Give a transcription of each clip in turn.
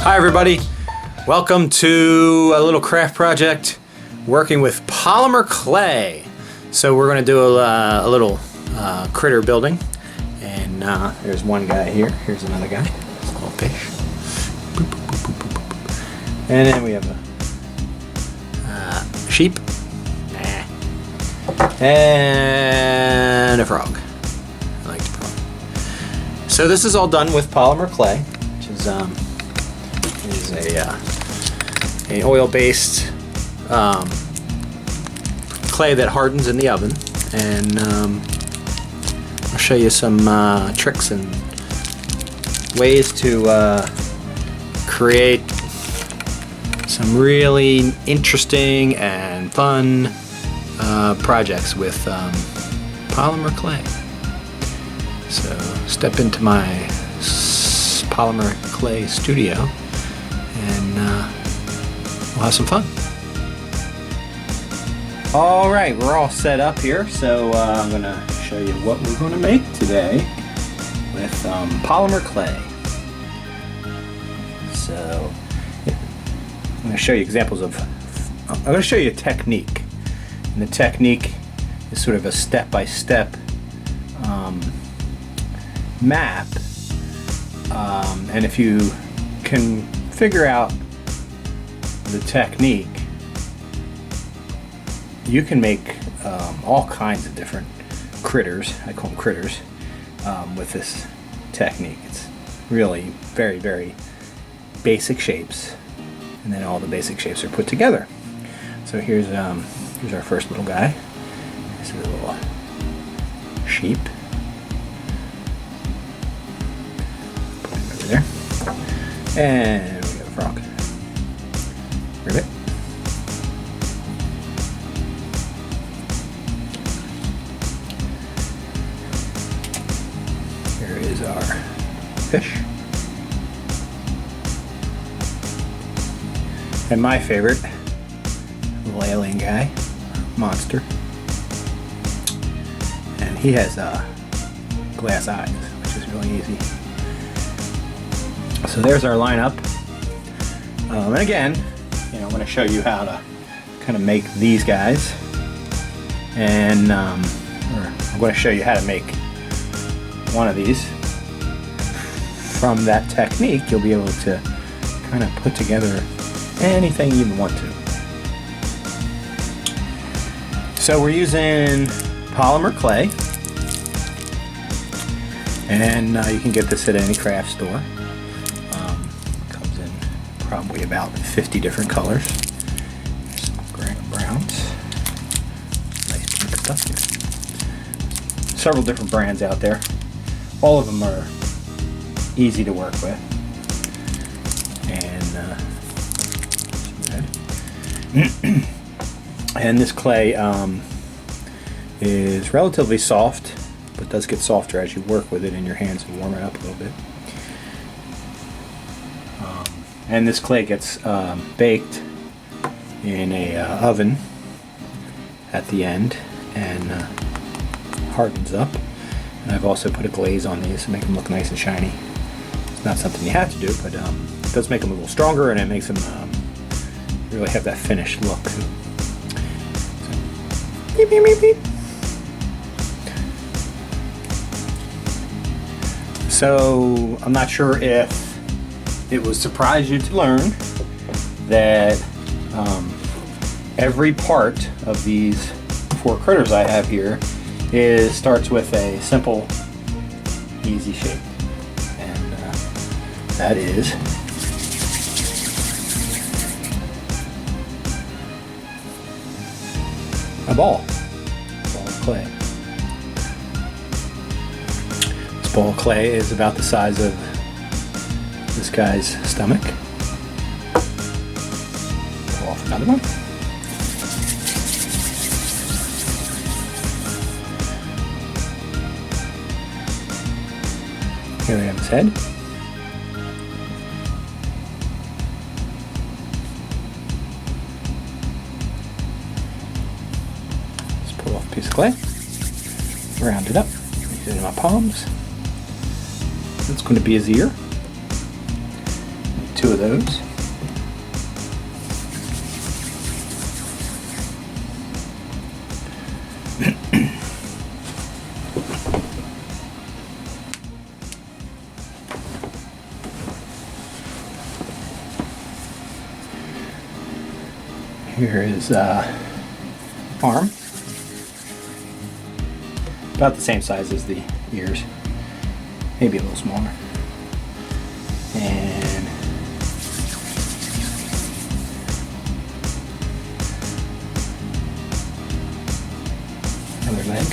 Hi everybody, welcome to a little craft project working with polymer clay. So we're going to do a little critter building, and there's one guy here, here's another guy, it's a little fish, boop, boop, boop, boop, boop, boop. And then we have a sheep, and a frog. I like the frog. So this is all done with polymer clay, which is a oil-based clay that hardens in the oven, and I'll show you some tricks and ways to create some really interesting and fun projects with polymer clay. So step into my polymer clay studio and we'll have some fun. Alright, we're all set up here, so I'm going to show you what we're going to make today with polymer clay. So I'm going to show you examples of, I'm going to show you a technique, and the technique is sort of a step-by-step map, and if you can figure out the technique, you can make all kinds of different critters, I call them critters, with this technique. It's really very, very basic shapes, and then all the basic shapes are put together. So here's our first little guy. This is a little sheep. Put him over there. And we got a frog. Ribbit. Here is our fish. And my favorite, little alien guy, monster. And he has glass eyes, which is really easy. So there's our lineup. And again, I'm going to show you how to kind of make these guys, and I'm going to show you how to make one of these. From that technique, you'll be able to kind of put together anything you want to. So we're using polymer clay, and you can get this at any craft store. Comes in probably about 50 different colors. There's some browns, nice pink stuff here. Several different brands out there. All of them are easy to work with, and and this clay is relatively soft, but does get softer as you work with it in your hands and warm it up a little bit. And this clay gets baked in a oven at the end and hardens up. And I've also put a glaze on these to make them look nice and shiny. It's not something you have to do, but it does make them a little stronger, and it makes them really have that finished look. So, beep, beep, beep, beep. So I'm not sure if it would surprise you to learn that every part of these 4 critters I have here starts with a simple, easy shape, and that is a ball of clay. This ball of clay is about the size of this guy's stomach. Pull off another one. Here we have his head. Just pull off a piece of clay, round it up, use it in my palms. That's going to be his ear. 2 of those. Here is arm, about the same size as the ears, maybe a little smaller. And other leg.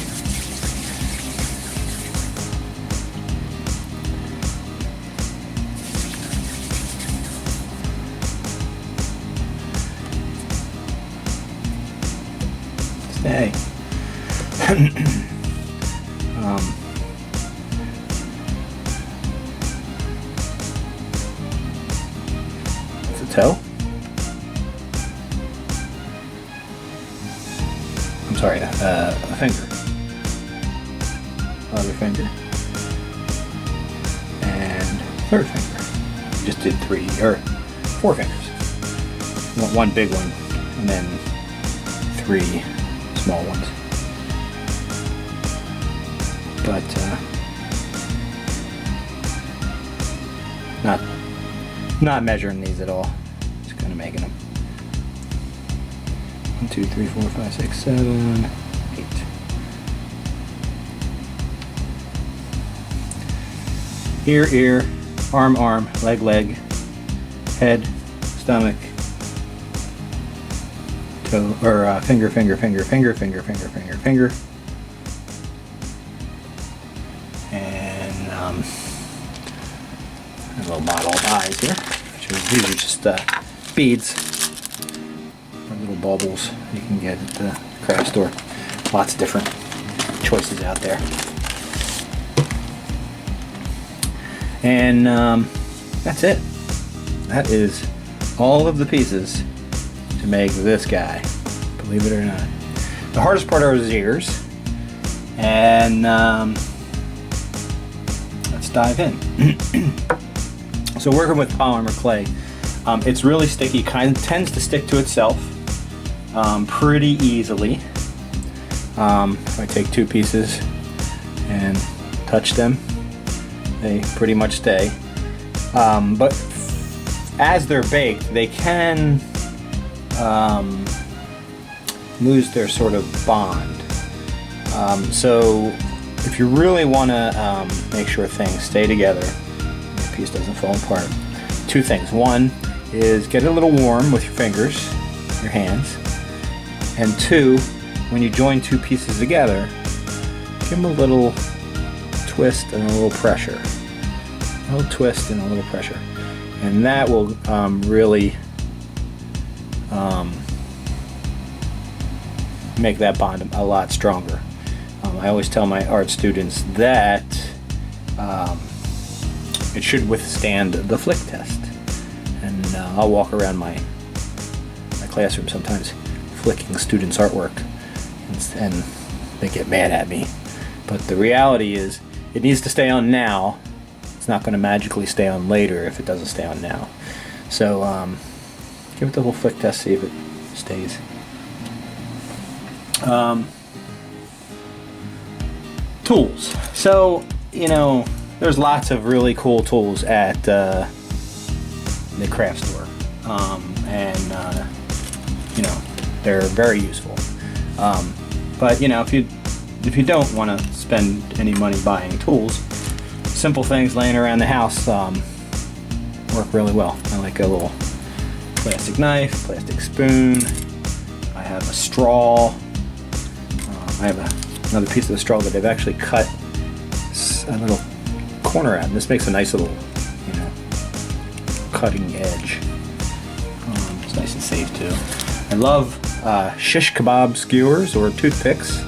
Stay. It's a toe. I'm sorry, a finger. Other finger. And third finger. Just did 3 or 4 fingers. One big one, and then 3 small ones. But not measuring these at all. Just kind of making them. 1, 2, 3, 4, 5, 6, 7, 8. Ear, arm, leg, head, stomach, toe, or finger. And a little model of eyes here. These are just beads, or little baubles you can get at the craft store. Lots of different choices out there. And that's it. That is all of the pieces to make this guy, believe it or not. The hardest part are his ears, and let's dive in. So working with polymer clay, it's really sticky, kind of tends to stick to itself pretty easily. If I take 2 pieces and touch them, they pretty much stay. But as they're baked, they can lose their sort of bond. So if you really want to make sure things stay together, the piece doesn't fall apart, 2 things. One is get it a little warm with your fingers, your hands, and 2, when you join 2 pieces together, give them a little twist and a little pressure. A little twist and a little pressure. And that will really make that bond a lot stronger. I always tell my art students that it should withstand the flick test. And I'll walk around my classroom sometimes flicking students' artwork, and they get mad at me. But the reality is, it needs to stay on now. It's not going to magically stay on later if it doesn't stay on now. So give it the whole flick test, see if it stays. Tools. So, you know, there's lots of really cool tools at the craft store, and you know, they're very useful. But you know, if you don't want to spend any money buying tools, simple things laying around the house work really well. I like a little plastic knife, plastic spoon. I have a straw. I have another piece of the straw that they've actually cut a little corner out, and this makes a nice little, you know, cutting edge. It's nice and safe too. I love shish kebab skewers or toothpicks,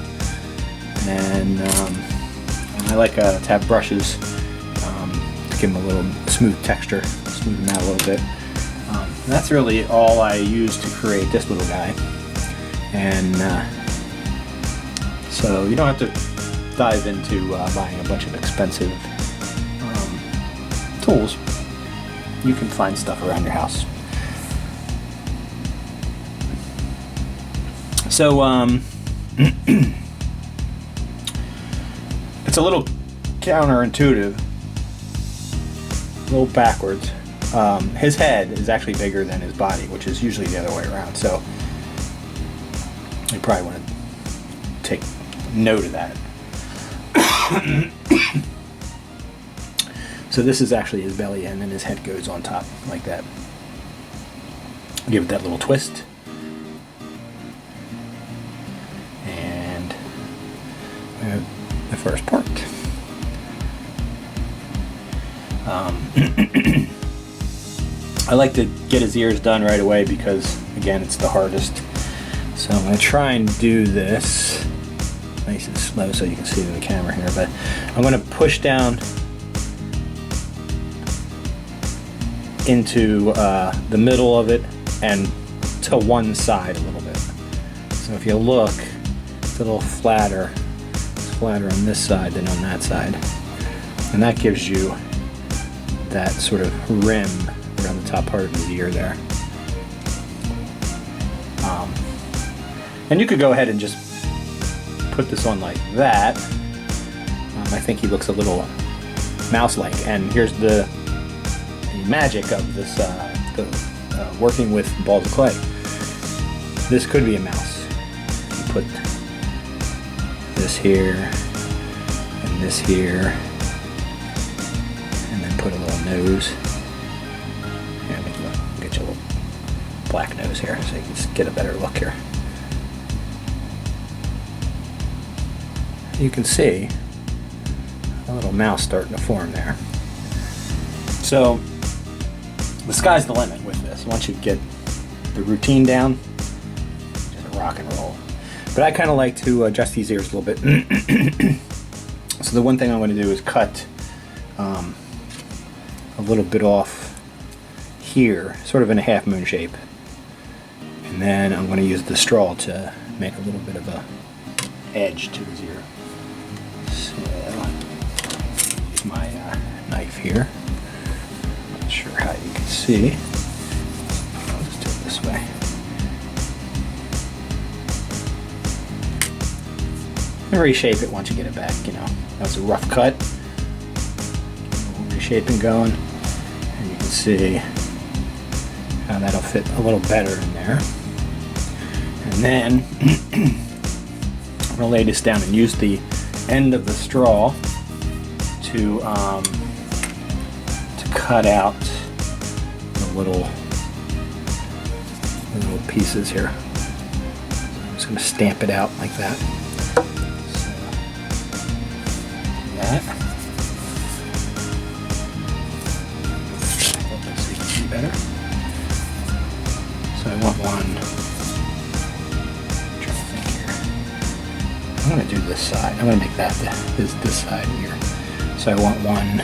and I like to have brushes to give them a little smooth texture, smooth them out a little bit. That's really all I use to create this little guy. And so you don't have to dive into buying a bunch of expensive tools. you can find stuff around your house. So it's a little counterintuitive, a little backwards. His head is actually bigger than his body, which is usually the other way around. So you probably want to take note of that. So this is actually his belly end, and his head goes on top like that. Give it that little twist. And the first part. I like to get his ears done right away because, again, it's the hardest. So I'm going to try and do this nice and slow so you can see it in the camera here. But I'm going to push down into the middle of it and to one side a little bit. So if you look, it's a little flatter. It's flatter on this side than on that side. And that gives you that sort of rim around the top part of his ear there. And you could go ahead and just put this on like that. I think he looks a little mouse-like. And here's the magic of this working with balls of clay. This could be a mouse. You put this here and this here, and then put a little nose. Here, get you a little black nose here so you can just get a better look here. You can see a little mouse starting to form there. So the sky's the limit with this. Once you get the routine down, just rock and roll. But I kind of like to adjust these ears a little bit. So the one thing I'm going to do is cut a little bit off here, sort of in a half moon shape. And then I'm going to use the straw to make a little bit of a edge to his ear. So use my knife here. Not sure how you can see. I'll just do it this way. And reshape it once you get it back. You know, that was a rough cut. Reshaping going, and you can see how that'll fit a little better in there. And then I'm gonna lay this down and use the end of the straw to cut out the little pieces here. I'm just going to stamp it out like that. So, that. So you can see better. So I want one. I'm trying to think here. I'm going to do this side. I'm going to make that this side here. So I want one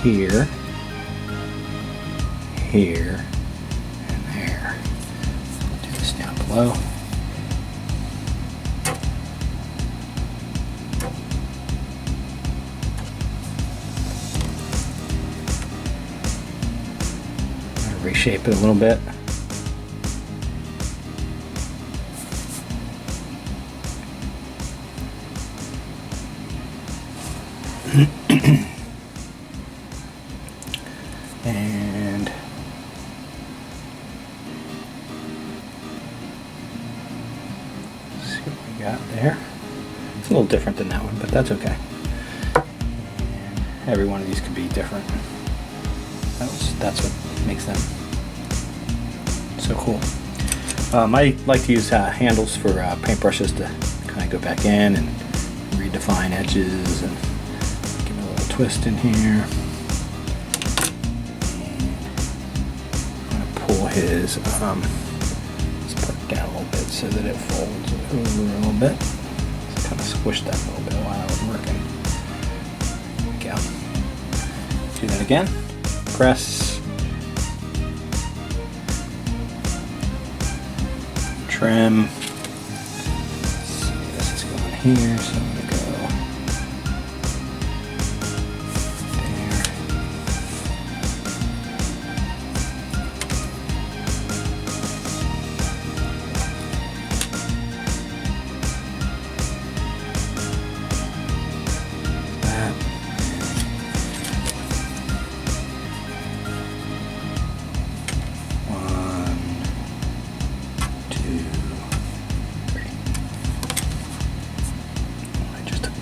here, here, and there. I'll do this down below. I'm going to reshape it a little bit. And see what we got there. It's a little different than that one, but that's okay. And every one of these could be different. That's what makes them so cool. I like to use handles for paintbrushes to kind of go back in and redefine edges and give it a little twist in here. Pull his part down a little bit so that it folds over a little bit. Just kind of squish that a little bit while I was working. There we go. Do that again. Press. Trim. Let's see, this is going here, so I'm going to go there.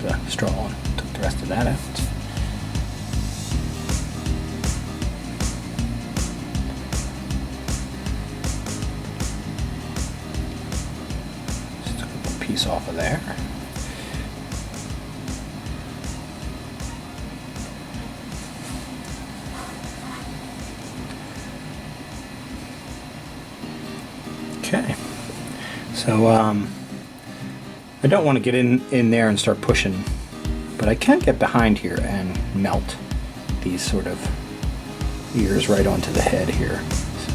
the straw and took the rest of that out. Just took a little piece off of there. Okay, so I don't want to get in there and start pushing, but I can get behind here and melt these sort of ears right onto the head here. So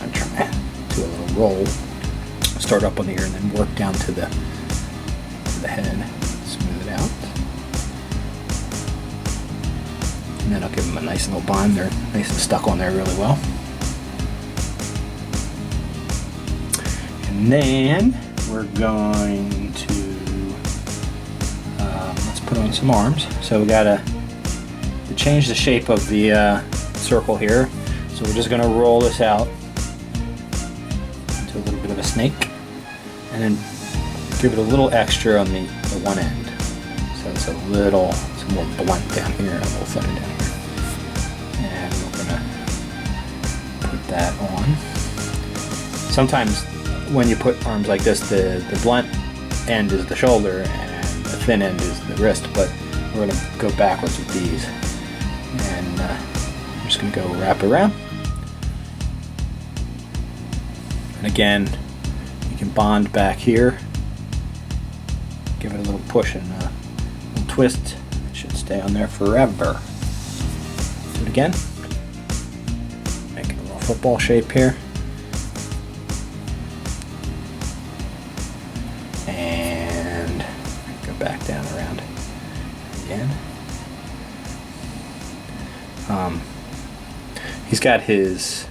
I'm trying to do a little roll, start up on the ear and then work down to the head, smooth it out. And then I'll give them a nice little bind. They're nice and stuck on there really well. And then we're going to, let's put on some arms. So we gotta change the shape of the circle here. So we're just gonna roll this out into a little bit of a snake and then give it a little extra on the one end. So it's it's more blunt down here, a little thinner down here. And we're gonna put that on. Sometimes when you put arms like this, the blunt end is the shoulder and the thin end is the wrist, but we're going to go backwards with these. And I'm just going to go wrap around. And again, you can bond back here, give it a little push and a little twist. It should stay on there forever. Do it again. Make it a little football shape here. Back down around again. He's got his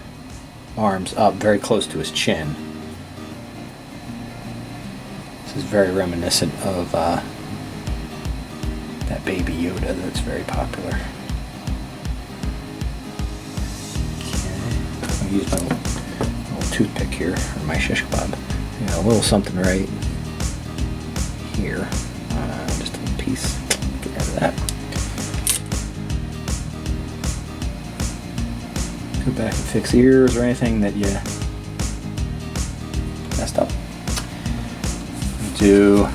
arms up very close to his chin. This is very reminiscent of that Baby Yoda that's very popular. Okay. I'll use my little toothpick here, or my shish kebab. A little something right here. Just a little piece. Get rid of that. Go back and fix ears or anything that you messed up. Do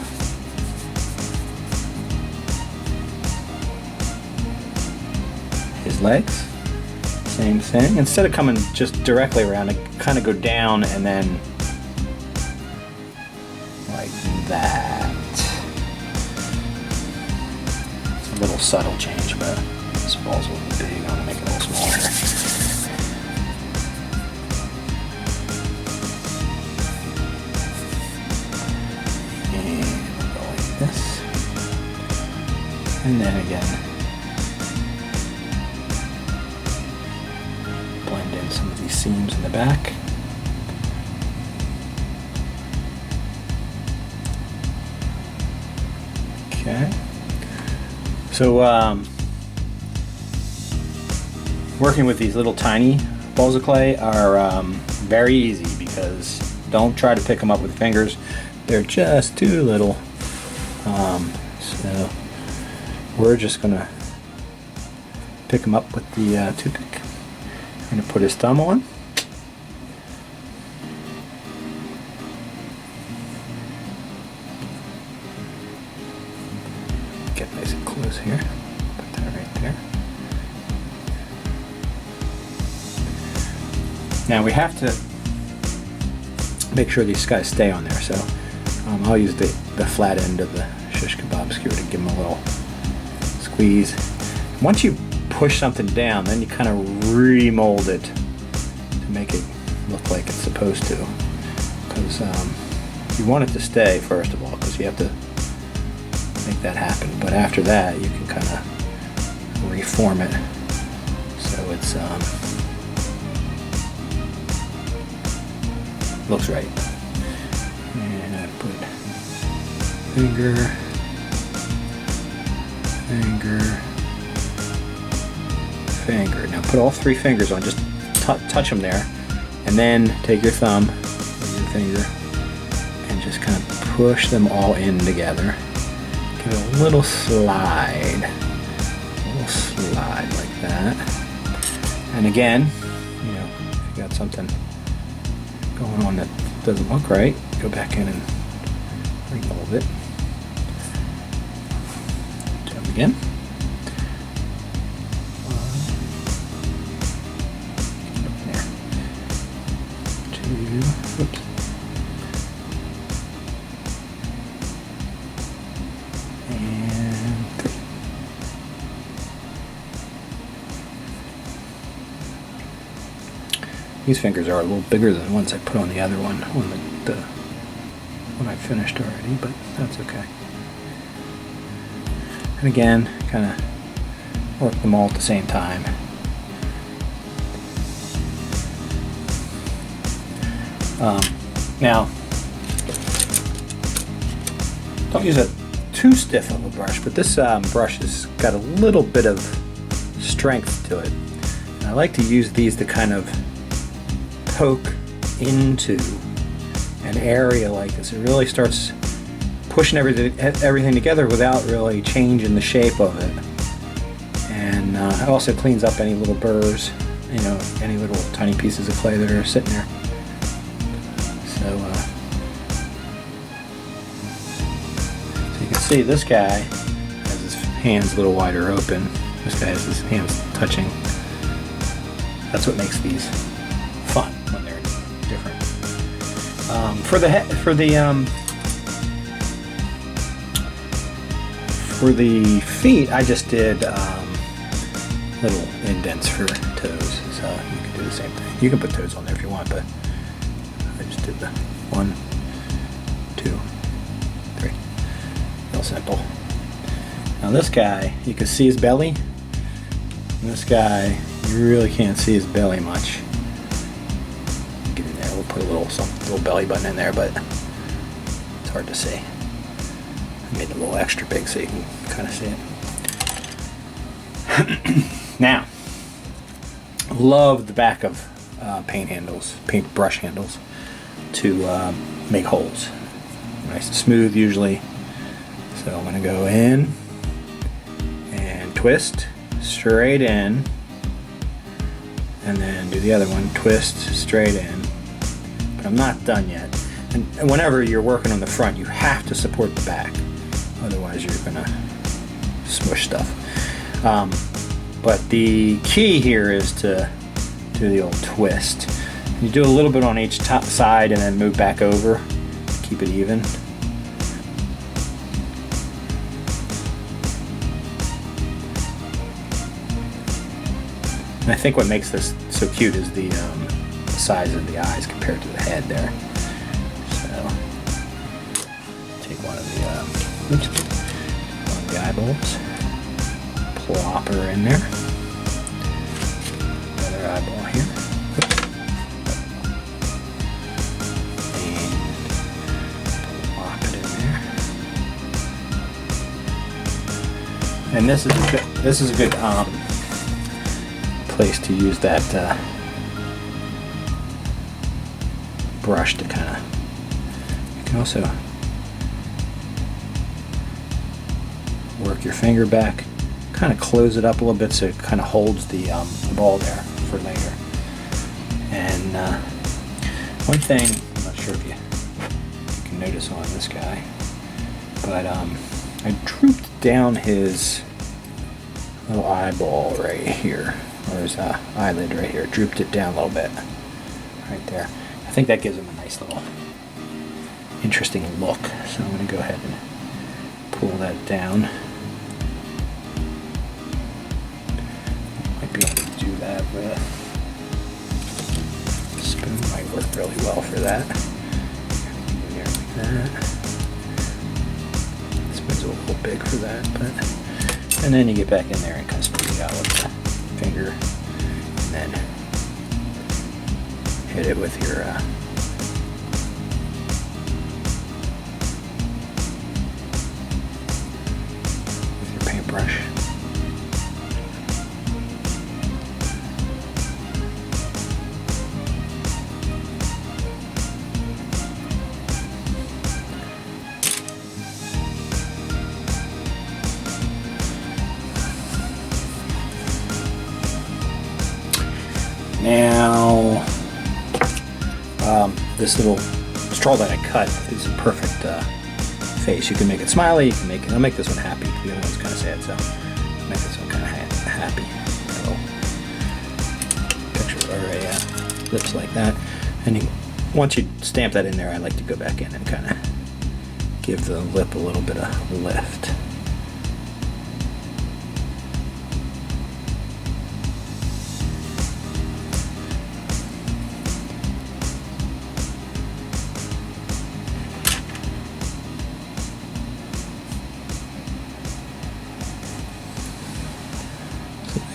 his legs. Same thing. Instead of coming just directly around, I kind of go down and then like that. Little subtle change, but this ball's a little big. I want to make it a little smaller. And we'll go like this. And then again, blend in some of these seams in the back. Okay. So working with these little tiny balls of clay are very easy because don't try to pick them up with fingers. They're just too little. So we're just going to pick them up with the toothpick. I'm going to put his thumb on. Get nice and close here. Put that right there. Now we have to make sure these guys stay on there, so I'll use the flat end of the shish kebab skewer to give them a little squeeze. Once you push something down, then you kind of remold it to make it look like it's supposed to. Because you want it to stay, first of all, because you have to make that happen. But after that, you can kind of reform it so it's looks right. And I put finger, finger, finger. Now put all three fingers on, just touch them there, and then take your thumb and your finger and just kind of push them all in together. Give it a little slide. A little slide like that. And again, you know, if you got something going on that doesn't look right, go back in and remold it. Do it again. There. 2, oops. And 3. These fingers are a little bigger than the ones I put on the other one, on the one I finished already, but that's okay. And again, kind of work them all at the same time. Now, don't use a too stiff of a brush, but this brush has got a little bit of strength to it. And I like to use these to kind of poke into an area like this. It really starts pushing everything together without really changing the shape of it. And it also cleans up any little burrs, you know, any little tiny pieces of clay that are sitting there. So you can see this guy has his hands a little wider open. This guy has his hands touching. That's what makes these fun when they're different. For the feet, I just did little indents for toes, so you can do the same thing. You can put toes on there if you want, but I just did the 1, 2, 3. Real simple. Now this guy, you can see his belly. And this guy, you really can't see his belly much. Get in there. We'll put a little belly button in there, but it's hard to see. I made it a little extra big so you can kind of see it. Now, love the back of paint brush handles to make holes. Nice and smooth usually. So I'm going to go in and twist straight in, and then do the other one, twist straight in. But I'm not done yet. And whenever you're working on the front, you have to support the back. Otherwise you're going to smush stuff. But the key here is to do the old twist. You do a little bit on each top side and then move back over to keep it even. And I think what makes this so cute is the size of the eyes compared to the head there. So take one of the eyeballs, plop her in there. Another eyeball here. And plop it in there. And this is a good place to use that brush to kind of. You can also work your finger back, kind of close it up a little bit so it kind of holds the ball there for later. And one thing, I'm not sure if you can notice on this guy, but I drooped down his little eyeball right here, or his eyelid right here. Drooped it down a little bit, right there. I think that gives him a nice little interesting look. So I'm going to go ahead and pull that down. Might be able to do that with a spoon. Might work really well for that. There like that. Spoon's a little big for that, but and then you get back in there and kind of squeeze it out with the finger, and then hit it with your paintbrush. this little straw that I cut is a perfect face. You can make it smiley, you can make it, I'll make this one happy. The other one's kind of sad, so I'll make this one kind of happy. So picture or lips like that. And once you stamp that in there, I like to go back in and kind of give the lip a little bit of lift.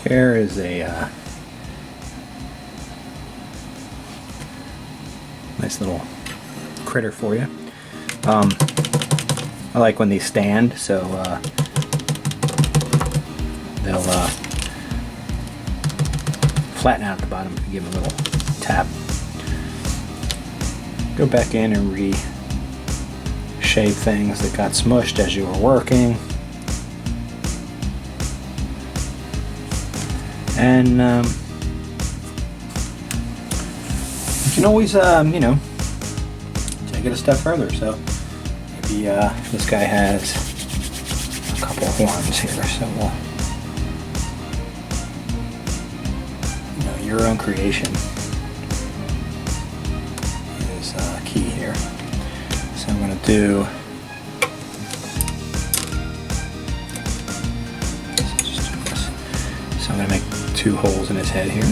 There is a nice little critter for you. I like when these stand, so they'll flatten out at the bottom if you give them a little tap. Go back in and re-shave things that got smushed as you were working. And you can always, you know, take it a step further. So maybe this guy has a couple horns here, so we'll, you know, your own creation is key here. So I'm going to do. So I'm going to make 2 holes in his head here.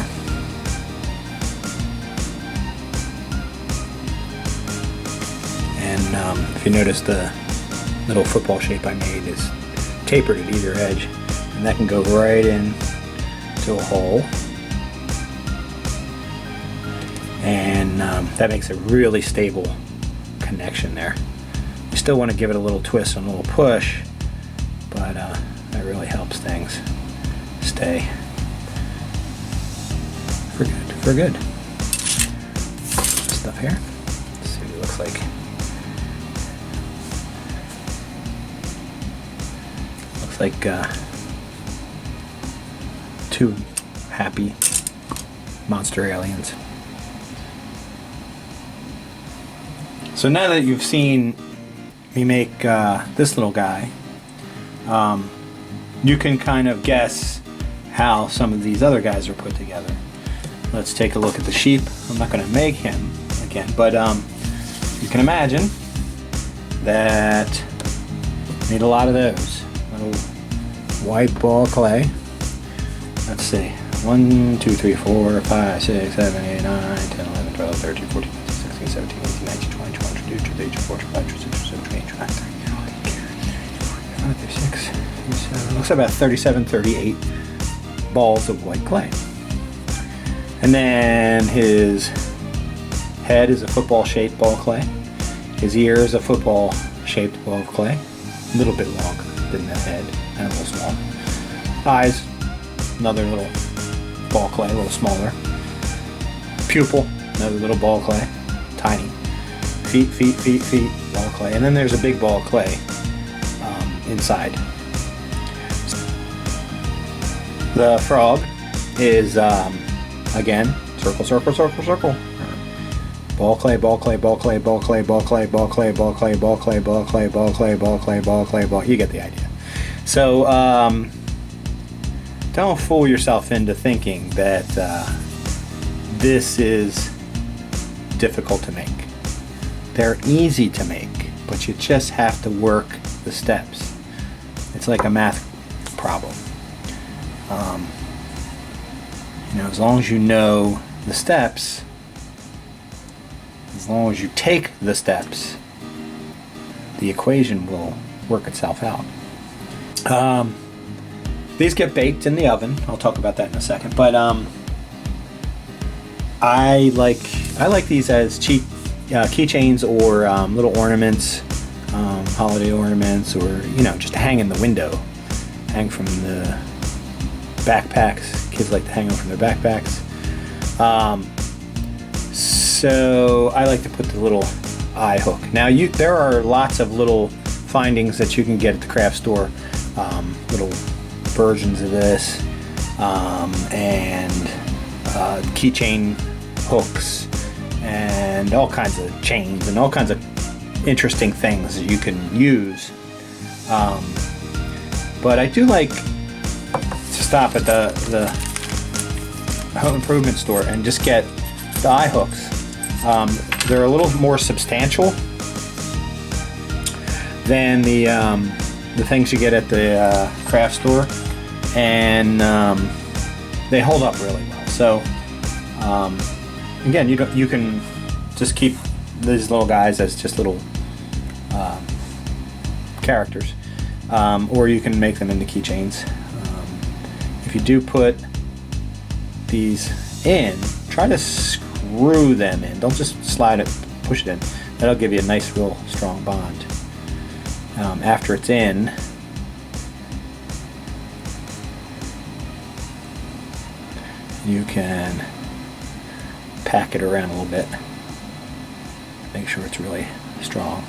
And if you notice, the little football shape I made is tapered at either edge, and that can go right in to a hole. And that makes a really stable connection there. You still want to give it a little twist and a little push, but that really helps things stay for good. Stuff here. Let's see what it looks like. Looks like 2 happy monster aliens. So now that you've seen me make this little guy, you can kind of guess how some of these other guys are put together. Let's take a look at the sheep. I'm not going to make him again, but you can imagine that I need a lot of those. Little white ball clay. Let's see. 1, 2, 3, 4, 5, 6, 7, 8, 9, 10, 11, 12, 13, 14, 15, 16, 17, 18, 19, 20, 21, 22, 23, 24, 25, 26, 27, 28, 29, 30, 36, 37. Looks like about 37, 38 balls of white clay. And then his head is a football-shaped ball of clay. His ear is a football-shaped ball of clay. A little bit longer than the head, and a little smaller. Eyes, another little ball of clay, a little smaller. Pupil, another little ball of clay, tiny. Feet, ball of clay. And then there's a big ball of clay inside. The frog is again, circle, circle, circle, circle. Ball clay, ball clay, ball clay, ball clay, ball clay, ball clay, ball clay, ball clay, ball clay, ball clay, ball clay, ball clay, ball. You get the idea. So don't fool yourself into thinking that this is difficult to make. They're easy to make, but you just have to work the steps. It's like a math problem. You know, as long as you know the steps, as long as you take the steps, the equation will work itself out. These get baked in the oven. I'll talk about that in a second. But I like these as cheap keychains or little ornaments, holiday ornaments, or just hang in the window, hang from the backpacks. Kids like to hang them from their backpacks. So I like to put the little eye hook. Now there are lots of little findings that you can get at the craft store, little versions of this, and keychain hooks and all kinds of chains and all kinds of interesting things that you can use. But I do like to stop at the home improvement store and just get the eye hooks. They're a little more substantial than the things you get at the craft store, and they hold up really well. So again, you can just keep these little guys as just little characters, or you can make them into keychains. If you do put these in, try to screw them in. Don't just slide it, push it in. That'll give you a nice, real strong bond. After it's in, you can pack it around a little bit. Make sure it's really strong.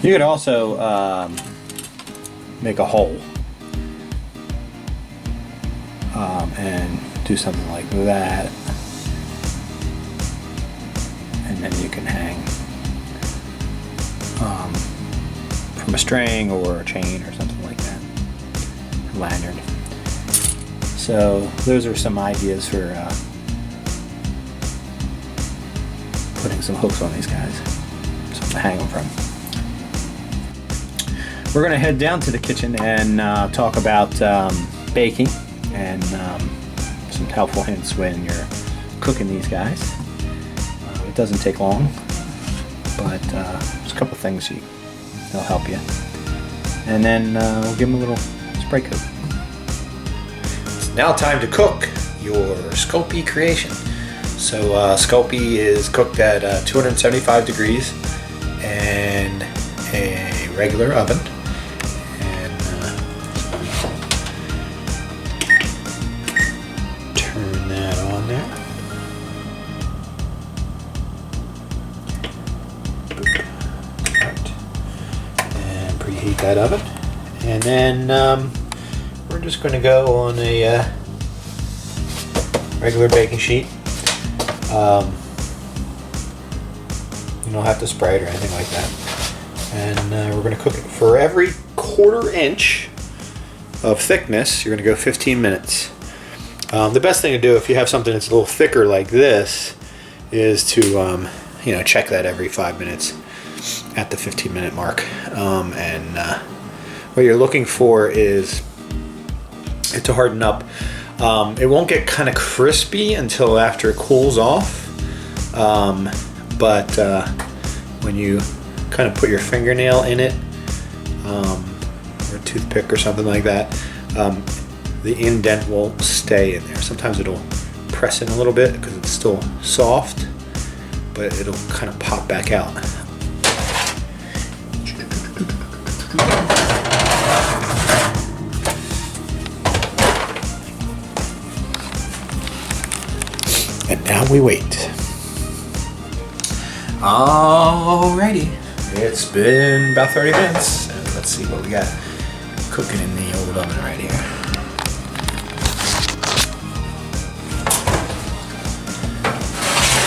You could also make a hole and do something like that, and then you can hang from a string or a chain or something like that, a lanyard. So those are some ideas for putting some hooks on these guys, something to hang them from. We're going to head down to the kitchen and talk about baking and some helpful hints when you're cooking these guys. It doesn't take long, but there's a couple things they'll help you. And then we'll give them a little spray coat. It's now time to cook your Sculpey creation. So Sculpey is cooked at 275 degrees and a regular oven. And turn that on there. Right. And preheat that oven. And then we're just going to go on a regular baking sheet. You don't have to spray it or anything like that. And we're going to cook it for every 1/4 inch of thickness. You're going to go 15 minutes. The best thing to do if you have something that's a little thicker like this is to check that every 5 minutes at the 15-minute mark. And what you're looking for is it to harden up. It won't get kind of crispy until after it cools off, but when you kind of put your fingernail in it, or a toothpick or something like that, the indent will stay in there. Sometimes it'll press in a little bit because it's still soft, but it'll kind of pop back out. And now we wait. Alrighty, it's been about 30 minutes. And let's see what we got cooking in the old oven right here.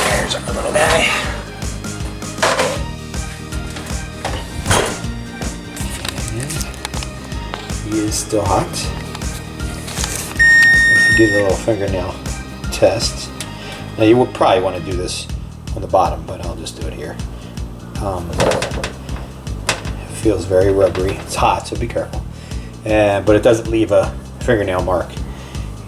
There's our little guy. And he is still hot. If you do the little fingernail test. Now you would probably want to do this on the bottom, but I'll just do it here. It feels very rubbery. It's hot, so be careful. But it doesn't leave a fingernail mark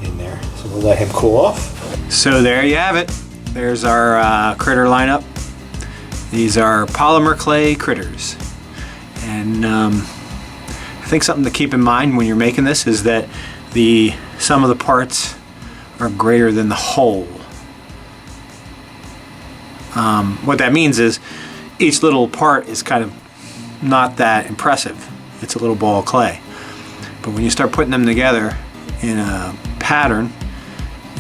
in there. So we'll let him cool off. So there you have it. There's our critter lineup. These are polymer clay critters. And I think something to keep in mind when you're making this is that the sum of the parts are greater than the whole. What that means is each little part is kind of not that impressive. It's a little ball of clay. But when you start putting them together in a pattern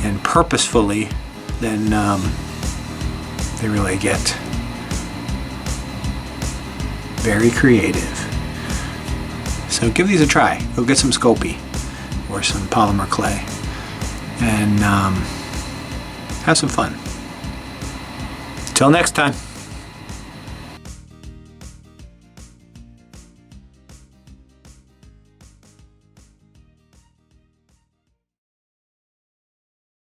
and purposefully, then they really get very creative. So give these a try. Go get some Sculpey or some polymer clay and have some fun. Until next time.